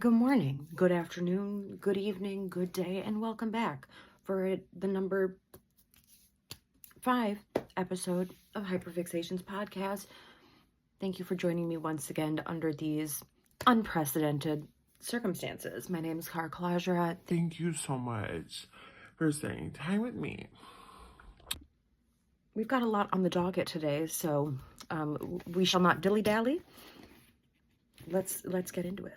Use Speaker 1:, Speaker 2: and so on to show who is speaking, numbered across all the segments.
Speaker 1: Good morning, good afternoon, good evening, good day, and welcome back for the number 5 episode of Hyperfixations podcast. Thank you for joining me once again under these unprecedented circumstances. My name is Cara Kalajra.
Speaker 2: Thank you so much for spending time with me.
Speaker 1: We've got a lot on the docket today, so we shall not dilly-dally. Let's get into it.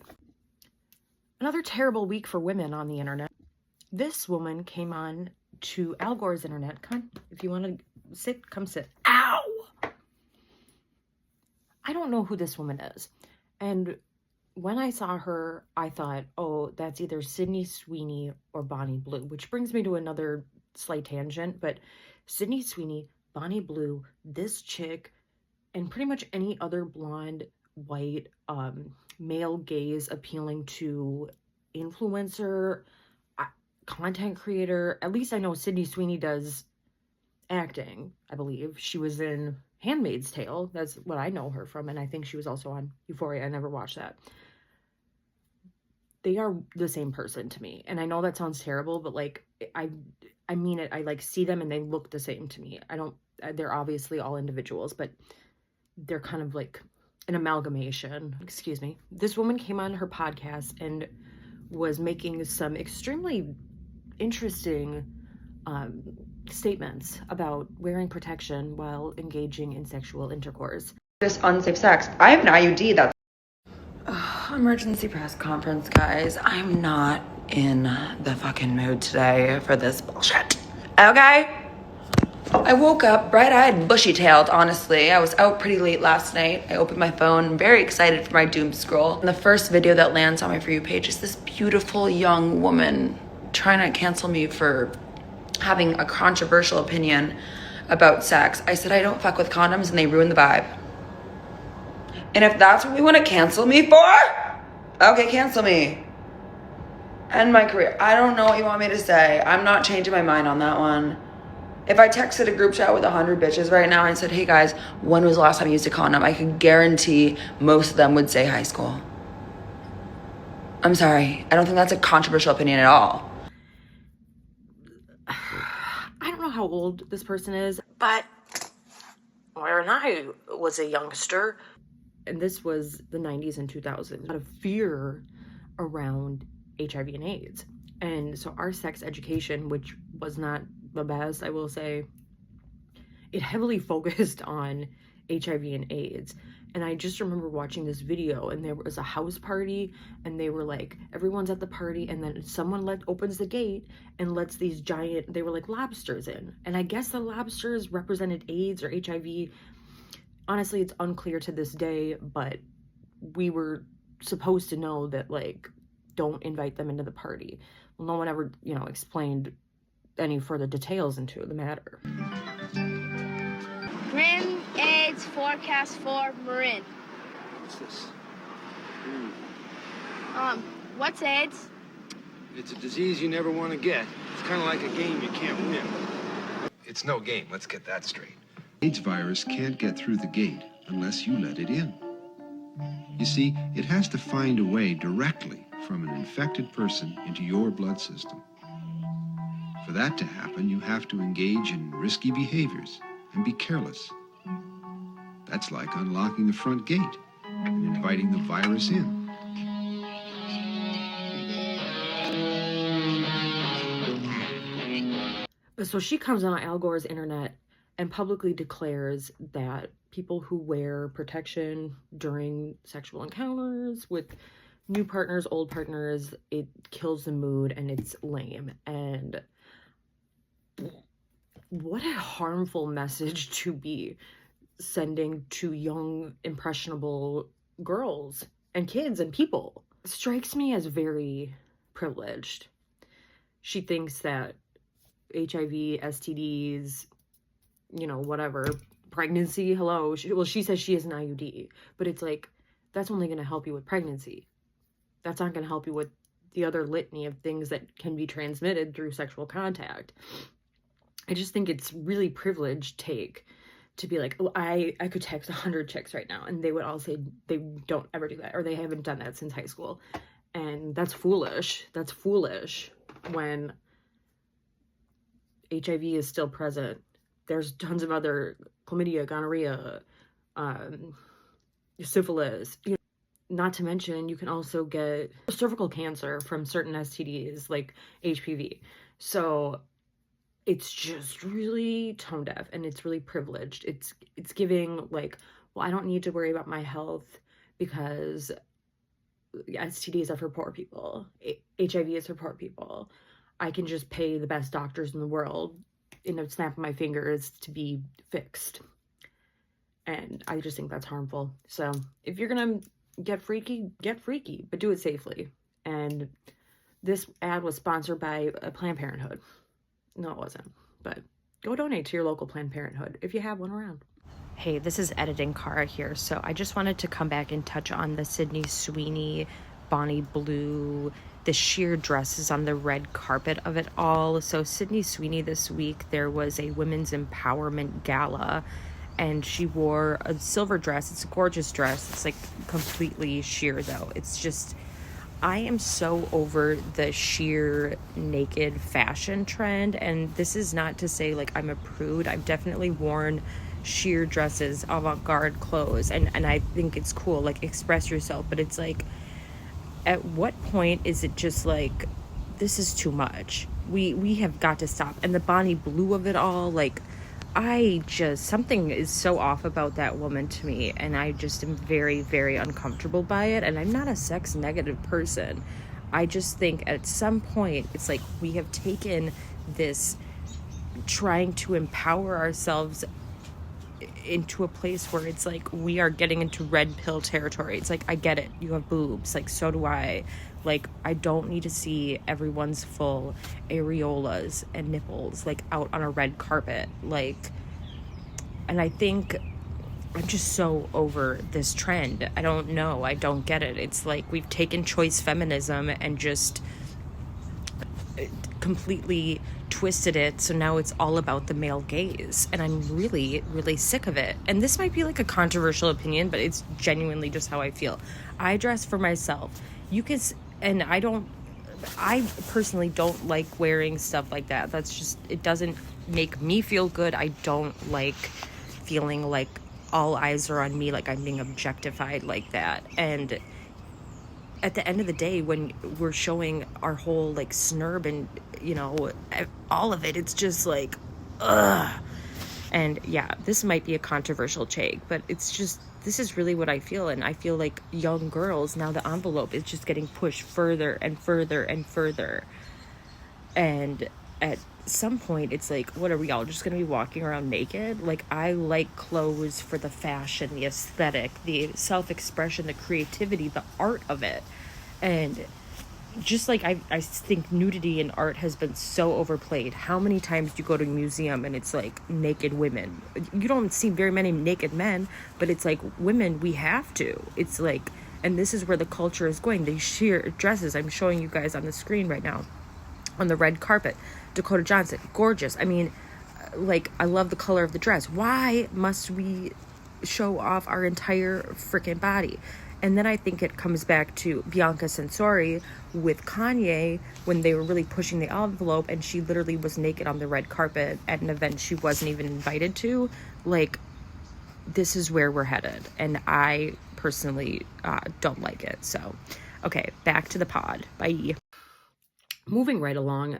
Speaker 1: Another terrible week for women on the internet. This woman came on to Al Gore's internet. Come on, if you want to sit, come sit. Ow! I don't know who this woman is. And when I saw her, I thought, oh, that's either Sydney Sweeney or Bonnie Blue, which brings me to another slight tangent. But Sydney Sweeney, Bonnie Blue, this chick, and pretty much any other blonde, white, male gaze appealing to influencer, content creator. At least I know Sydney Sweeney does acting, I believe. She was in Handmaid's Tale. That's what I know her from. And I think she was also on Euphoria. I never watched that. They are the same person to me. And I know that sounds terrible, but like, I mean it. I like see them and they look the same to me. They're obviously all individuals, but they're kind of like an amalgamation. Excuse me. This woman came on her podcast and was making some extremely interesting statements about wearing protection while engaging in sexual intercourse.
Speaker 3: This unsafe sex. I have an IUD that's
Speaker 1: Emergency press conference, guys. I'm not in the fucking mood today for this bullshit. Okay?
Speaker 3: I woke up bright-eyed, bushy-tailed, honestly. I was out pretty late last night. I opened my phone, very excited for my doom scroll. And the first video that lands on my For You page is this beautiful young woman trying to cancel me for having a controversial opinion about sex. I said I don't fuck with condoms and they ruin the vibe. And if that's what we want to cancel me for, okay, cancel me. End my career. I don't know what you want me to say. I'm not changing my mind on that one. If I texted a group chat with 100 bitches right now and said, hey guys, when was the last time you used a condom? I could guarantee most of them would say high school. I'm sorry. I don't think that's a controversial opinion at all.
Speaker 1: I don't know how old this person is, but when I was a youngster, and this was the 90s and 2000s, a lot of fear around HIV and AIDS. And so our sex education, which was not the best, I will say, it heavily focused on HIV and AIDS. And I just remember watching this video and there was a house party and they were like, everyone's at the party and then someone opens the gate and lets these giant, they were like lobsters in. And I guess the lobsters represented AIDS or HIV. Honestly, it's unclear to this day, but we were supposed to know that, like, don't invite them into the party. Well, no one ever, explained any further details into the matter.
Speaker 4: Grim AIDS forecast for Marin.
Speaker 5: What's this?
Speaker 4: What's AIDS?
Speaker 5: It's a disease you never want to get. It's kind of like a game you can't win.
Speaker 6: It's no game, let's get that straight.
Speaker 7: AIDS virus can't get through the gate unless you let it in. You see, it has to find a way directly from an infected person into your blood system. For that to happen, you have to engage in risky behaviors and be careless. That's like unlocking the front gate and inviting the virus in.
Speaker 1: So she comes on Al Gore's internet and publicly declares that people who wear protection during sexual encounters with new partners, old partners, it kills the mood and it's lame. And what a harmful message to be sending to young, impressionable girls and kids and people. It strikes me as very privileged. She thinks that HIV, STDs, whatever, pregnancy, hello. She says she has an IUD, but it's like, that's only going to help you with pregnancy. That's not going to help you with the other litany of things that can be transmitted through sexual contact. I just think it's really privileged take to be like, oh, I could text 100 chicks right now and they would all say they don't ever do that or they haven't done that since high school. And that's foolish. That's foolish when HIV is still present. There's tons of other chlamydia, gonorrhea, syphilis. Not to mention, you can also get cervical cancer from certain STDs like HPV. So it's just really tone deaf, and it's really privileged. It's giving like, well, I don't need to worry about my health because STDs are for poor people. HIV is for poor people. I can just pay the best doctors in the world in a snap of my fingers to be fixed. And I just think that's harmful. So if you're gonna get freaky, but do it safely. And this ad was sponsored by Planned Parenthood. No, it wasn't. But go donate to your local Planned Parenthood if you have one around. Hey, this is Editing Cara here. So I just wanted to come back and touch on the Sydney Sweeney, Bonnie Blue, the sheer dresses on the red carpet of it all. So Sydney Sweeney this week, there was a women's empowerment gala, and she wore a silver dress. It's a gorgeous dress. It's like completely sheer though. It's just, I am so over the sheer naked fashion trend. And this is not to say like I'm a prude. I've definitely worn sheer dresses, avant-garde clothes, and I think it's cool, like express yourself. But it's like, at what point is it just like, this is too much? We have got to stop. And the Bonnie Blue of it all, like, I just, something is so off about that woman to me, and I just am very, very uncomfortable by it. And I'm not a sex negative person. I just think at some point it's like we have taken this trying to empower ourselves into a place where it's like we are getting into red pill territory. It's like, I get it, you have boobs, like so do I. Like, I don't need to see everyone's full areolas and nipples like out on a red carpet. Like, and I think I'm just so over this trend. I don't know, I don't get it. It's like we've taken choice feminism and just completely twisted it, so now it's all about the male gaze, and I'm really, really sick of it. And this might be like a controversial opinion, but it's genuinely just how I feel. I dress for myself. You can, and I personally don't like wearing stuff like that. That's just, it doesn't make me feel good. I don't like feeling like all eyes are on me, like I'm being objectified like that. And at the end of the day, when we're showing our whole like snurb and, you know, all of it, it's just like, ugh. And yeah, this might be a controversial take, but it's just, this is really what I feel. And I feel like young girls, now the envelope is just getting pushed further and further and further. And at some point it's like, what are we all just gonna be walking around naked? Like, I like clothes for the fashion, the aesthetic, the self-expression, the creativity, the art of it. And just like I think nudity in art has been so overplayed. How many times do you go to a museum and it's like naked women? You don't see very many naked men, but it's like women, we have to. It's like, and this is where the culture is going. These sheer dresses I'm showing you guys on the screen right now, on the red carpet. Dakota Johnson, gorgeous. I mean, like, I love the color of the dress. Why must we show off our entire freaking body? And then I think it comes back to Bianca Censori with Kanye, when they were really pushing the envelope, and she literally was naked on the red carpet at an event she wasn't even invited to. Like, this is where we're headed, and I personally don't like it. So, okay, back to the pod. Bye. Moving right along,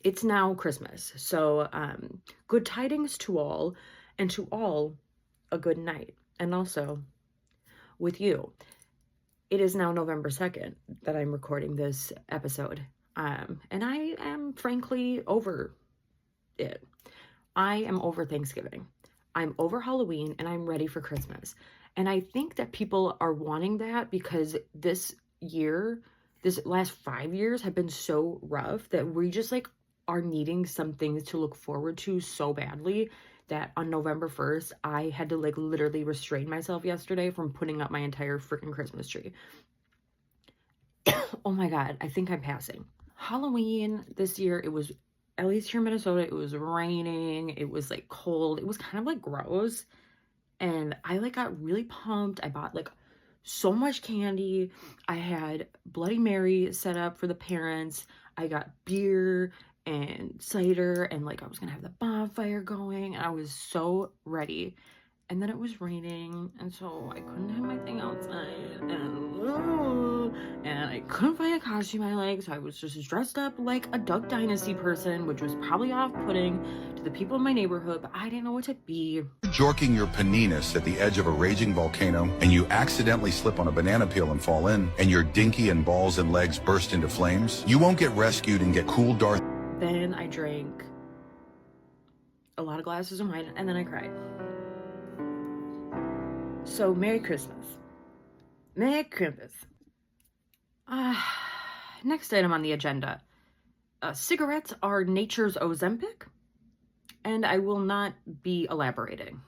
Speaker 1: it's now Christmas, so good tidings to all, and to all a good night. And also with you, it is now November 2nd that I'm recording this episode, and I am frankly over it. I am over Thanksgiving, I'm over Halloween, and I'm ready for Christmas. And I think that people are wanting that because this last 5 years have been so rough that we just like are needing some things to look forward to so badly that on November 1st, I had to like literally restrain myself yesterday from putting up my entire freaking Christmas tree. Oh my God, I think I'm passing. Halloween this year, it was, at least here in Minnesota, it was raining, it was like cold, it was kind of like gross. And I like got really pumped. I bought like so much candy. I had Bloody Mary set up for the parents. I got beer and cider, and like I was gonna have the bonfire going, and I was so ready. And then it was raining, and so I couldn't have my thing outside, and I couldn't find a costume I liked, so I was just dressed up like a Duck Dynasty person, which was probably off-putting to the people in my neighborhood, but I didn't know what to be.
Speaker 8: Jorking your paninis at the edge of a raging volcano, and you accidentally slip on a banana peel and fall in, and your dinky and balls and legs burst into flames, you won't get rescued and get cool Darth.
Speaker 1: Then I drank a lot of glasses of wine, and then I cried. So, Merry Christmas. Merry Christmas. Next item on the agenda. Cigarettes are nature's Ozempic, and I will not be elaborating.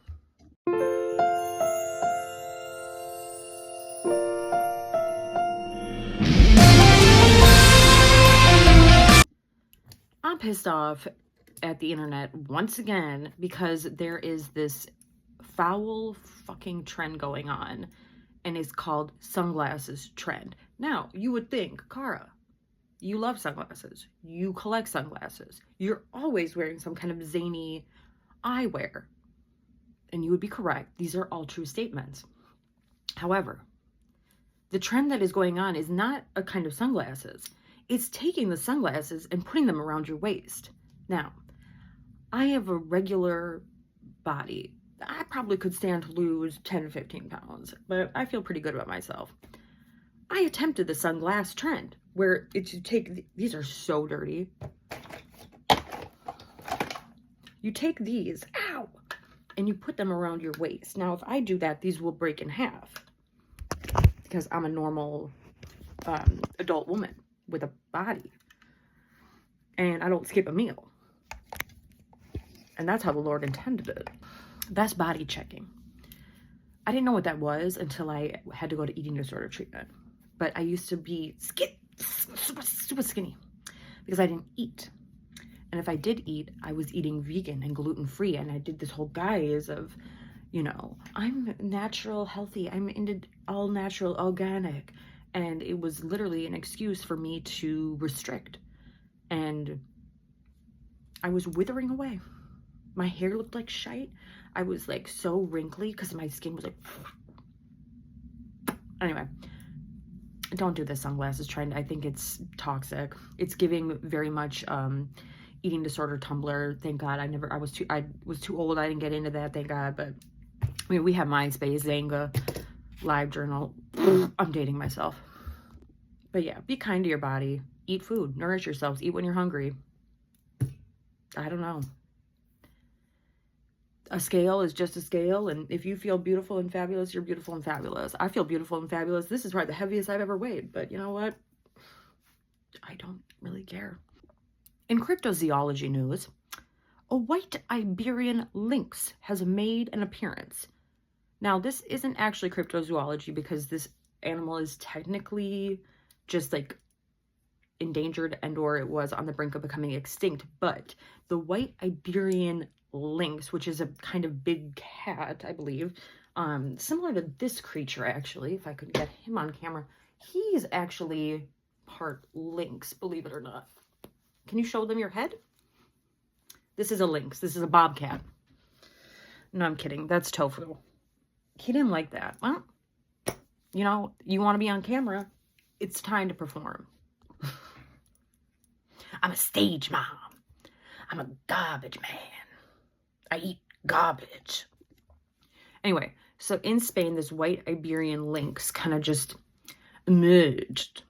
Speaker 1: I'm pissed off at the internet once again because there is this foul fucking trend going on, and it's called sunglasses trend. Now, you would think, Cara, you love sunglasses. You collect sunglasses. You're always wearing some kind of zany eyewear. And you would be correct. These are all true statements. However, the trend that is going on is not a kind of sunglasses. It's taking the sunglasses and putting them around your waist. Now, I have a regular body. I probably could stand to lose 10 to 15 pounds, but I feel pretty good about myself. I attempted the sunglass trend where it's you take, these are so dirty. You take these, ow, and you put them around your waist. Now, if I do that, these will break in half because I'm a normal adult woman with a body, and I don't skip a meal. And that's how the Lord intended it. That's body checking. I didn't know what that was until I had to go to eating disorder treatment. But I used to be super skinny because I didn't eat. And if I did eat, I was eating vegan and gluten-free. And I did this whole guise of, you know, I'm natural, healthy. I'm into all natural, organic. And it was literally an excuse for me to restrict. And I was withering away. My hair looked like shite. I was like so wrinkly because my skin was like... Anyway, don't do this sunglasses trend. I think it's toxic. It's giving very much eating disorder Tumblr. Thank God I was too old. I didn't get into that, thank God. But I mean, we have MySpace, Zanga, LiveJournal. I'm dating myself. But yeah, be kind to your body. Eat food. Nourish yourselves. Eat when you're hungry. I don't know. A scale is just a scale, and if you feel beautiful and fabulous, you're beautiful and fabulous. I feel beautiful and fabulous. This is probably the heaviest I've ever weighed, but you know what? I don't really care. In cryptozoology news, a white Iberian lynx has made an appearance. Now, this isn't actually cryptozoology because this animal is technically just like endangered and or it was on the brink of becoming extinct, but the white Iberian lynx, which is a kind of big cat, I believe, similar to this creature, actually, if I could get him on camera. He's actually part lynx, believe it or not. Can you show them your head? This is a lynx. This is a bobcat. No, I'm kidding. That's Tofu. He didn't like that. Well, you know, you want to be on camera. It's time to perform. I'm a stage mom. I'm a garbage man. I eat garbage. Anyway, so in Spain, this white Iberian lynx kind of just emerged,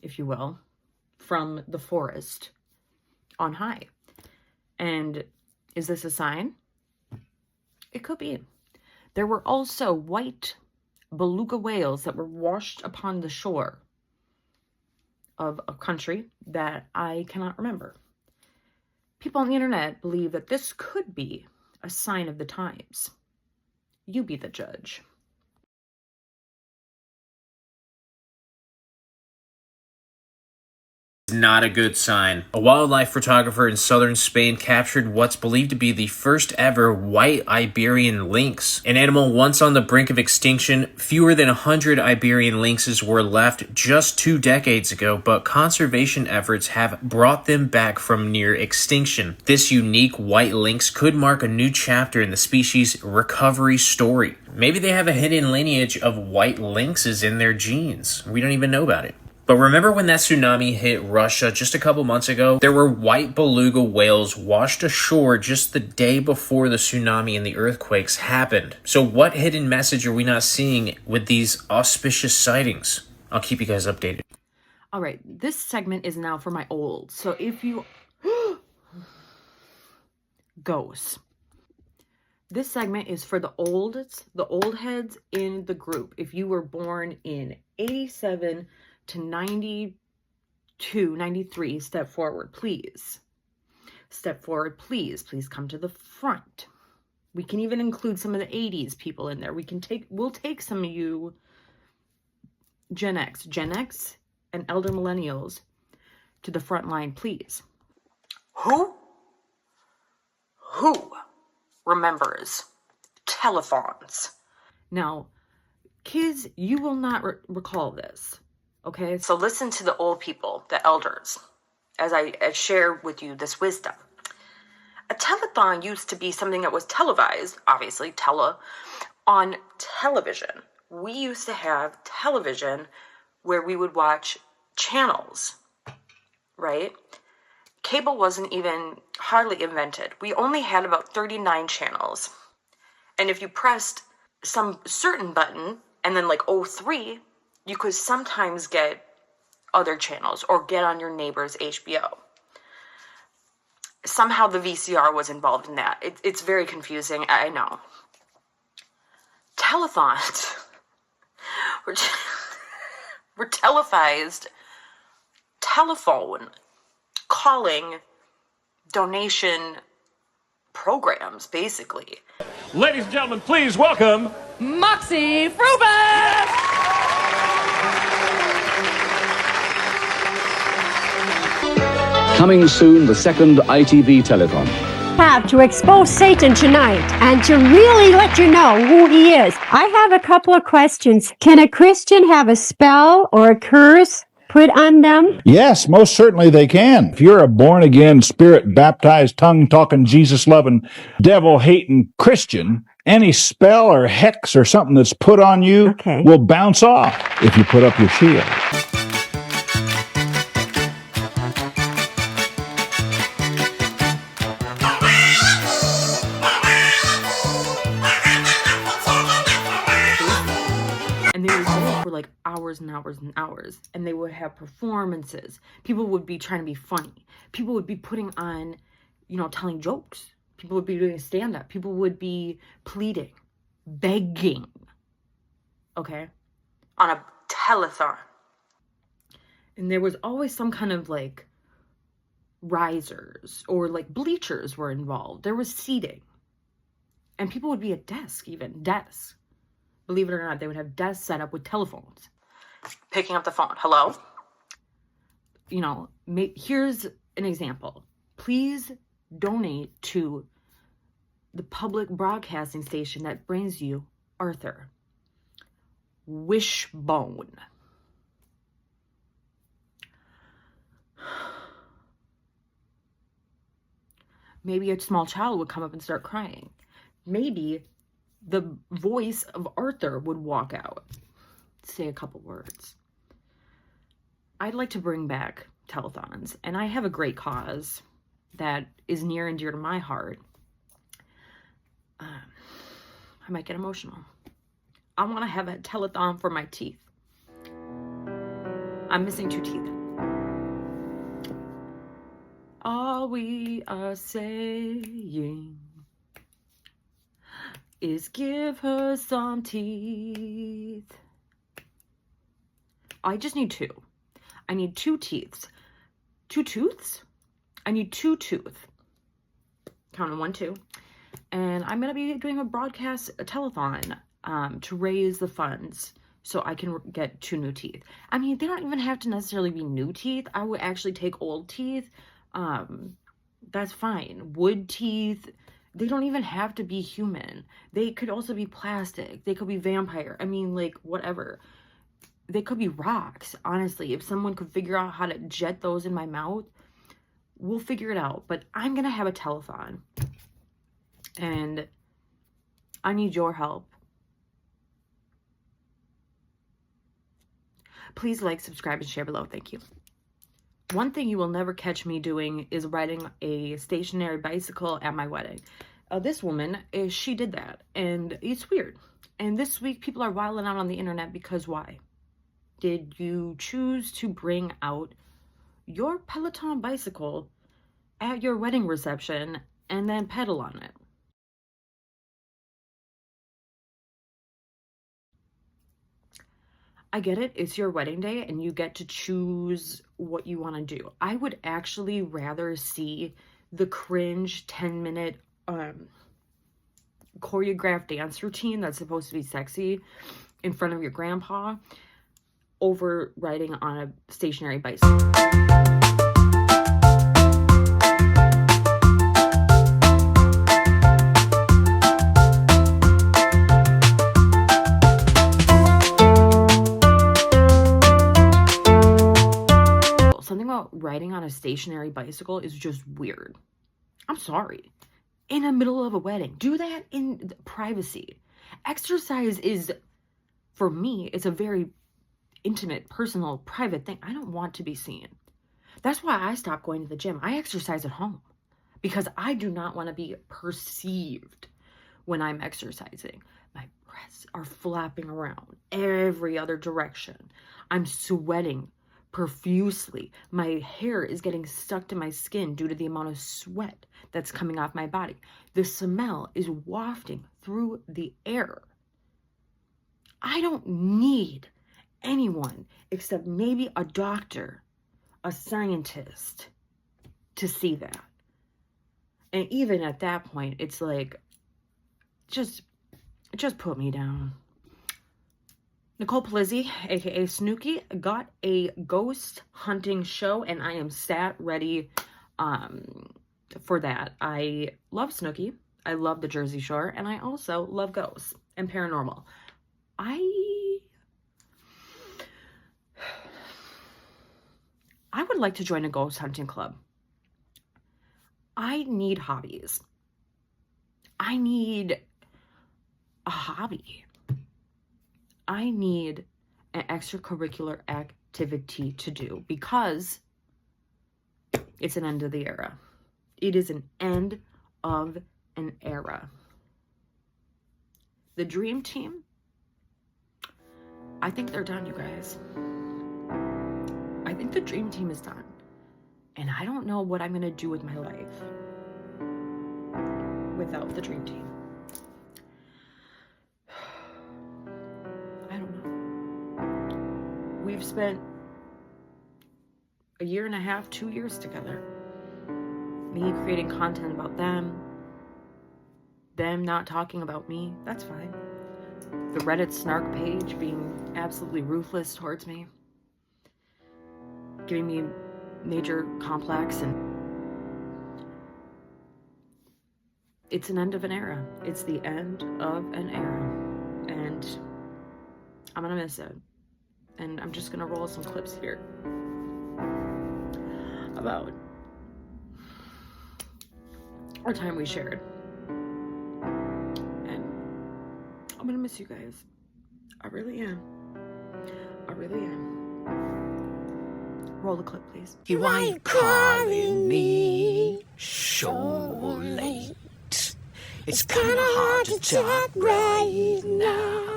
Speaker 1: if you will, from the forest on high. And is this a sign? It could be. There were also white beluga whales that were washed upon the shore of a country that I cannot remember. People on the internet believe that this could be a sign of the times. You be the judge.
Speaker 9: Not a good sign. A wildlife photographer in southern Spain captured what's believed to be the first ever white Iberian lynx. An animal once on the brink of extinction, fewer than 100 Iberian lynxes were left just 2 decades ago, but conservation efforts have brought them back from near extinction. This unique white lynx could mark a new chapter in the species' recovery story. Maybe they have a hidden lineage of white lynxes in their genes. We don't even know about it. But remember when that tsunami hit Russia just a couple months ago? There were white beluga whales washed ashore just the day before the tsunami and the earthquakes happened. So what hidden message are we not seeing with these auspicious sightings? I'll keep you guys updated.
Speaker 1: All right, this segment is now for my olds. So if you... Ghosts. This segment is for the old heads in the group. If you were born in 87 to 92, 93, step forward, please. Step forward, please. Please come to the front. We can even include some of the 80s people in there. We'll take some of you Gen X and elder millennials to the front line, please. Who remembers telephones? Now, kids, you will not recall this. Okay, so listen to the old people, the elders, as I share with you this wisdom. A telethon used to be something that was televised, obviously, on television. We used to have television where we would watch channels, right? Cable wasn't even hardly invented. We only had about 39 channels. And if you pressed some certain button and then like 03, you could sometimes get other channels or get on your neighbor's HBO. Somehow the VCR was involved in that. It's very confusing, I know. Telethons were televised telephone calling donation programs, basically.
Speaker 10: Ladies and gentlemen, please welcome Moxie Fruban!
Speaker 11: Coming soon, the second ITV telethon.
Speaker 12: Have to expose Satan tonight and to really let you know who he is. I have a couple of questions. Can a Christian have a spell or a curse put on them?
Speaker 13: Yes, most certainly they can. If you're a born-again, spirit-baptized, tongue-talking, Jesus-loving, devil-hating Christian, any spell or hex or something that's put on you will bounce off if you put up your shield.
Speaker 1: And they would go for like hours and hours and hours. And they would have performances. People would be trying to be funny. People would be putting on, telling jokes. People would be doing stand-up. People would be pleading, begging. Okay? On a telethon. And there was always some kind of like risers or like bleachers were involved. There was seating. And people would be at desks. Believe it or not, they would have desks set up with telephones. Picking up the phone. Hello? Here's an example. Please donate to the public broadcasting station that brings you Arthur. Wishbone. Maybe a small child would come up and start crying. Maybe the voice of Arthur would walk out, say a couple words. I'd like to bring back telethons, and I have a great cause that is near and dear to my heart. I might get emotional. I want to have a telethon for my teeth. I'm missing 2 teeth. All we are saying is give her some teeth. I just need 2. I need 2 teeth. 2 tooths? I need 2 tooth. Count on 1, 2. And I'm going to be doing a telethon to raise the funds so I can get 2 new teeth. I mean, they don't even have to necessarily be new teeth. I would actually take old teeth. That's fine. Wood teeth, they don't even have to be human. They could also be plastic. They could be vampire. I mean, like, whatever. They could be rocks, honestly. If someone could figure out how to jet those in my mouth, we'll figure it out. But I'm going to have a telethon. And I need your help. Please like, subscribe, and share below. Thank you. One thing you will never catch me doing is riding a stationary bicycle at my wedding. This woman, she did that, and it's weird. And this week, people are wilding out on the internet because why? Did you choose to bring out your Peloton bicycle at your wedding reception and then pedal on it? I get it, it's your wedding day and you get to choose what you want to do. I would actually rather see the cringe 10-minute choreographed dance routine that's supposed to be sexy in front of your grandpa over riding on a stationary bicycle. Something about riding on a stationary bicycle is just weird. I'm sorry. In the middle of a wedding, do that in privacy. Exercise is, for me, it's a very intimate, personal, private thing. I don't want to be seen. That's why I stopped going to the gym. I exercise at home because I do not want to be perceived when I'm exercising. My breasts are flapping around every other direction. I'm sweating profusely. My hair is getting stuck to my skin due to the amount of sweat that's coming off my body. The smell is wafting through the air. I don't need anyone except maybe a doctor, a scientist, to see that. And even at that point, it's like, just put me down. Nicole Palizzi, aka Snooki, got a ghost hunting show, and I am sat ready for that. I love Snooki. I love the Jersey Shore, and I also love ghosts and paranormal. I would like to join a ghost hunting club. I need hobbies. I need a hobby. I need an extracurricular activity to do because it's an end of the era. It is an end of an era. The dream team, I think they're done, you guys. I think the dream team is done. And I don't know what I'm going to do with my life without the dream team. We've spent a year and a half, 2 years together. Me creating content about them not talking about me, that's fine. The Reddit snark page being absolutely ruthless towards me, giving me major complex, and it's an end of an era. It's the end of an era, and I'm gonna miss it. And I'm just gonna roll some clips here about our time we shared. And I'm gonna miss you guys. I really am. I really am. Roll the clip, please.
Speaker 14: You ain't calling me so late. It's kinda hard to talk right now.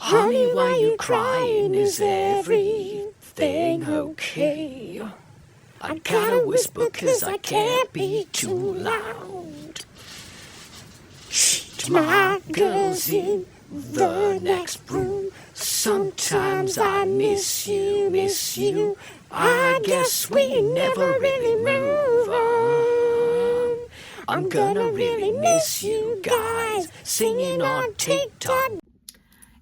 Speaker 14: Honey, why you crying? Is everything okay? I gotta whisper 'cause I can't be too loud. My girl's in the next room. Sometimes I miss you. I guess we never really move on. I'm gonna really miss you guys singing on TikTok.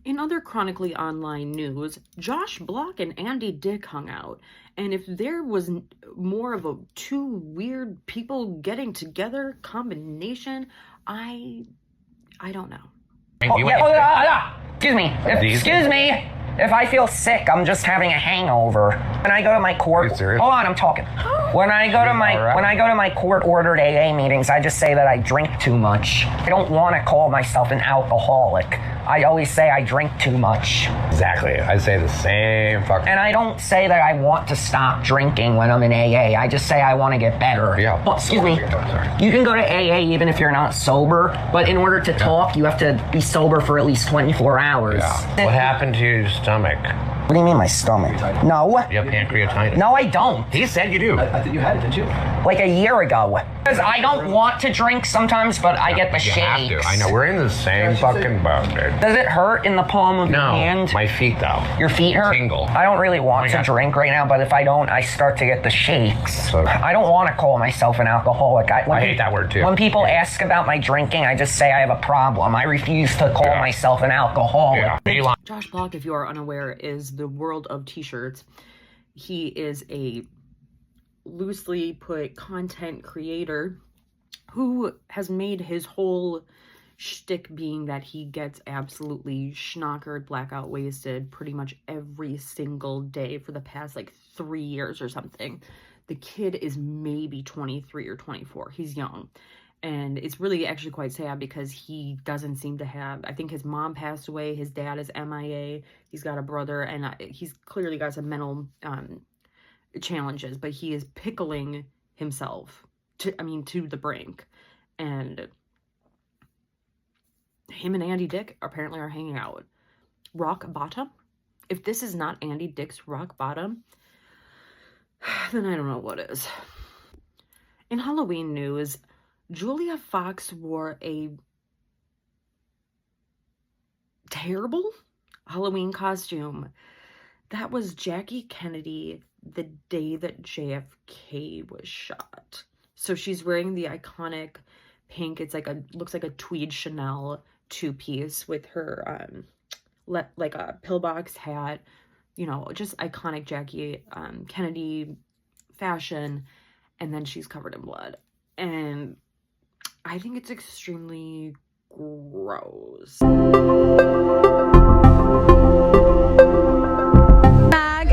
Speaker 1: In other chronically online news, Josh Block and Andy Dick hung out. And if there was more of a two weird people getting together combination, I don't know.
Speaker 15: Excuse me. Excuse me. If I feel sick, I'm just having a hangover. When I go to my court, hold on, I'm talking. When I go to my court-ordered AA meetings, I just say that I drink too much. I don't want to call myself an alcoholic. I always say I drink too much.
Speaker 6: Exactly. I say the same fucking.
Speaker 15: And I don't say that I want to stop drinking when I'm in AA. I just say I want to get better.
Speaker 6: Yeah.
Speaker 15: Well, excuse me. You can go to AA even if you're not sober, but in order to talk, you have to be sober for at least 24 hours.
Speaker 6: Yeah. What happened to your stomach?
Speaker 15: What do you mean my stomach? No.
Speaker 6: You have pancreatitis.
Speaker 15: No, I don't.
Speaker 6: He said you do.
Speaker 15: I thought you had it, didn't you? Like a year ago. Because I don't want to drink sometimes, but I get the shakes.
Speaker 6: You have to. I know. We're in the same fucking boat, dude.
Speaker 15: Does it hurt in the palm of your hand?
Speaker 6: My feet, though.
Speaker 15: Your feet hurt?
Speaker 6: Tingle.
Speaker 15: I don't really want to drink right now, but if I don't, I start to get the shakes. So, I don't want to call myself an alcoholic. I
Speaker 6: hate that word, too.
Speaker 15: When people ask about my drinking, I just say I have a problem. I refuse to call myself an alcoholic.
Speaker 6: Yeah.
Speaker 1: Josh Block, if you are unaware, is the world of t-shirts. He is a loosely put content creator who has made his whole shtick being that he gets absolutely schnockered, blackout wasted pretty much every single day for the past like 3 years or something. The kid is maybe 23 or 24. He's young. And it's really actually quite sad because he doesn't seem to have, I think his mom passed away, his dad is MIA, he's got a brother, and he's clearly got some mental challenges, but he is pickling himself to the brink. And him and Andy Dick apparently are hanging out. Rock bottom? If this is not Andy Dick's rock bottom, then I don't know what is. In Halloween news, Julia Fox wore a terrible Halloween costume. That was Jackie Kennedy the day that JFK was shot. So she's wearing the iconic pink, it's like looks like a tweed Chanel two-piece with her like a pillbox hat, you know, just iconic Jackie Kennedy fashion, and then she's covered in blood. And I think it's extremely gross.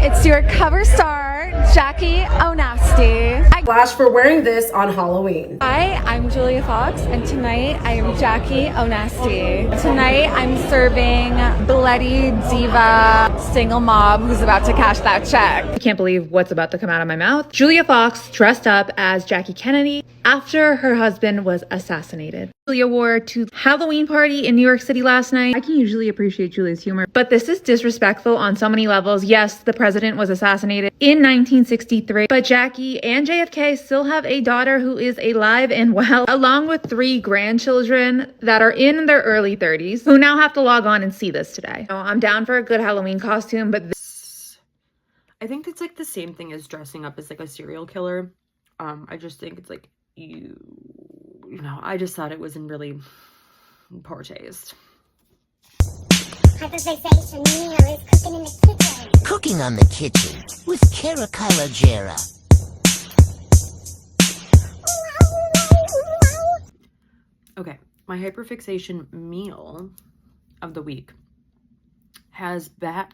Speaker 16: It's your cover star, Jackie O'Nasty.
Speaker 17: Flash for wearing this on Halloween.
Speaker 16: Hi, I'm Julia Fox, and tonight I am Jackie O'Nasty. Tonight I'm serving bloody diva single mom who's about to cash that check.
Speaker 3: I can't believe what's about to come out of my mouth. Julia Fox dressed up as Jackie Kennedy after her husband was assassinated. Julia wore to Halloween party in New York City last night. I can usually appreciate Julia's humor, but this is disrespectful on so many levels. Yes, the president was assassinated in 1963, but Jackie and JFK still have a daughter who is alive and well, along with 3 grandchildren that are in their early 30s who now have to log on and see this today. So I'm down for a good Halloween costume, but
Speaker 1: I think it's like the same thing as dressing up as like a serial killer. I just think it's like you know, I just thought it was in really poor taste.
Speaker 18: Hyperfixation meal is cooking in the kitchen. Cooking on the kitchen with Cara Jera.
Speaker 1: Okay, my hyperfixation meal of the week has oh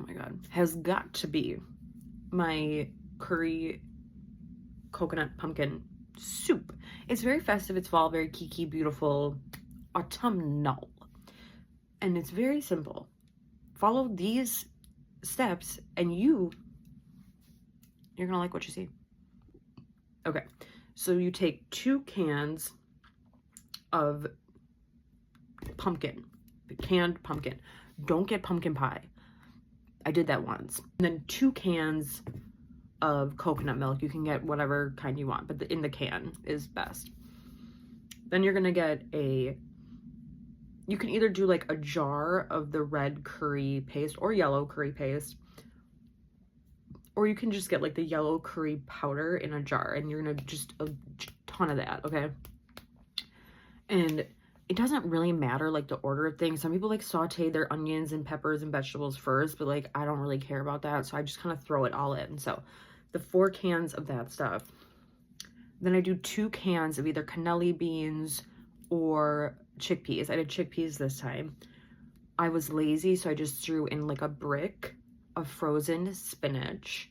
Speaker 1: my god, has got to be my curry coconut pumpkin soup. It's very festive, it's fall, very kiki, beautiful, autumnal, and it's very simple. Follow these steps and you're gonna like what you see. Okay, so you take 2 cans of pumpkin, canned pumpkin. Don't get pumpkin pie. I did that once. And then 2 cans of coconut milk. You can get whatever kind you want, but in the can is best. Then you're gonna get you can either do like a jar of the red curry paste or yellow curry paste, or you can just get like the yellow curry powder in a jar, and you're gonna just a ton of that, okay? And it doesn't really matter like the order of things. Some people like saute their onions and peppers and vegetables first, but like I don't really care about that, so I just kind of throw it all in. So the 4 cans of that stuff. Then I do 2 cans of either cannelli beans or chickpeas. I did chickpeas this time. I was lazy, so I just threw in like a brick of frozen spinach.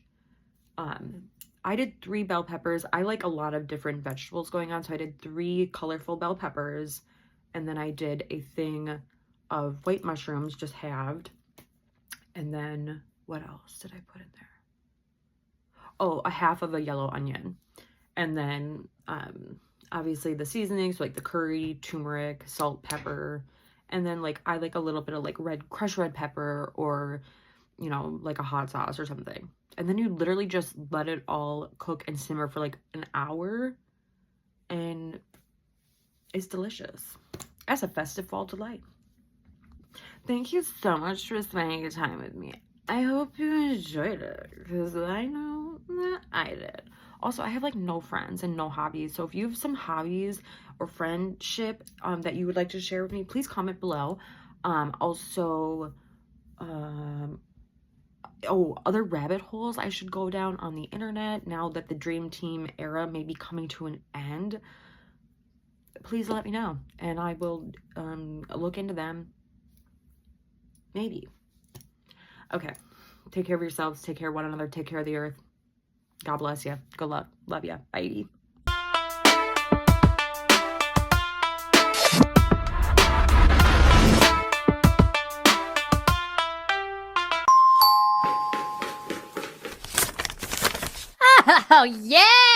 Speaker 1: I did 3 bell peppers. I like a lot of different vegetables going on, so I did 3 colorful bell peppers, and then I did a thing of white mushrooms, just halved. And then what else did I put in there? Oh, a half of a yellow onion. And then obviously the seasonings, like the curry, turmeric, salt, pepper, and then like I like a little bit of like crushed red pepper, or you know, like a hot sauce or something. And then you literally just let it all cook and simmer for like an hour, and it's delicious. That's a festive fall delight. Thank you so much for spending your time with me. I hope you enjoyed it, because I know that I did. Also, I have like no friends and no hobbies, so if you have some hobbies or friendship that you would like to share with me, please comment below. Also, other rabbit holes I should go down on the internet now that the Dream Team era may be coming to an end. Please let me know, and I will look into them. Maybe. Okay. Take care of yourselves. Take care of one another. Take care of the earth. God bless you. Good luck. Love ya. Bye.
Speaker 19: Oh, yeah!